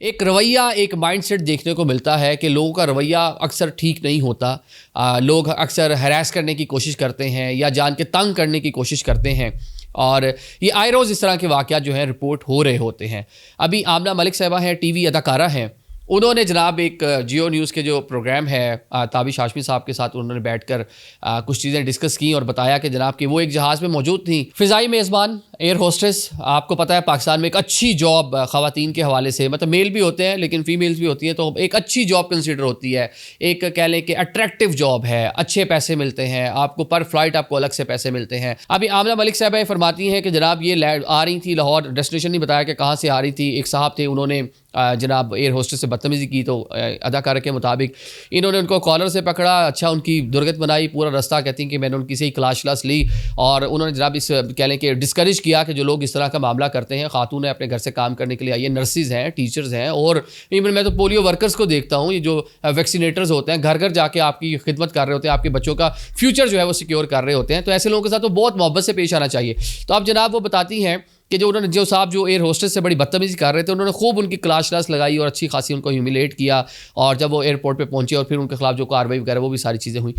एक रवैया, एक माइंडसेट देखने को मिलता है कि लोगों का रवैया अक्सर ठीक नहीं होता। लोग अक्सर हैरेस करने की कोशिश करते हैं या जान के तंग करने की कोशिश करते हैं और ये आए रोज़ इस तरह के वाक़यात जो हैं रिपोर्ट हो रहे होते हैं। अभी आमना मलिक साहिबा हैं, टीवी अदाकारा हैं। उन्होंने जनाब एक जियो न्यूज़ के जो प्रोग्राम है ताबिश हाशमी साहब के साथ उन्होंने बैठकर कुछ चीज़ें डिस्कस की और बताया कि जनाब कि वो एक जहाज़ में मौजूद थी, फ़िज़ाई मेज़बान एयर होस्टेस। आपको पता है पाकिस्तान में एक अच्छी जॉब ख़वातीन के हवाले से, मतलब मेल भी होते हैं लेकिन फ़ीमेल्स भी होती हैं, तो एक अच्छी जॉब कंसिडर होती है। एक कह लें कि अट्रैक्टिव जॉब है, अच्छे पैसे मिलते हैं आपको, पर फ्लाइट आपको अलग से पैसे मिलते हैं। अभी आमना मलिक साहबा फरमाती हैं कि जनाब ये आ रही थी लाहौर, डेस्टिनेशन नहीं बताया कि कहाँ से आ रही थी। एक साहब थे, उन्होंने जनाब एयर होस्टेस से बदतमीज़ी की, तो अदाकारा के मुताबिक इन्होंने उनको कॉलर से पकड़ा, अच्छा उनकी दुर्गत बनाई पूरा रास्ता। कहती हैं कि मैंने उनकी से ही क्लास ली और उन्होंने जनाब इस कह लें कि डिस्करेज किया कि जो लोग इस तरह का मामला करते हैं। खातून है, अपने घर से काम करने के लिए आई है, नर्सिस हैं, टीचर्स हैं, और इवन मैं तो पोलियो वर्कर्स को देखता हूँ, ये जो वैक्सीनेटर्स होते हैं घर घर जाके आपकी खिदमत कर रहे होते हैं, आपके बच्चों का फ्यूचर जो है वो सिक्योर कर रहे होते हैं। तो ऐसे लोगों के साथ तो बहुत मोहब्बत से पेश आना चाहिए। तो अब जनाब वो बताती हैं कि जो साहब जो एयर होस्टेस से बड़ी बदतमीज़ी कर रहे थे, उन्होंने खूब उनकी क्लास लगाई और अच्छी खासी उनको ह्यूमिलेट किया, और जब वो एयरपोर्ट पे पहुंचे और फिर उनके खिलाफ जो कार्रवाई वगैरह वो भी सारी चीज़ें हुई।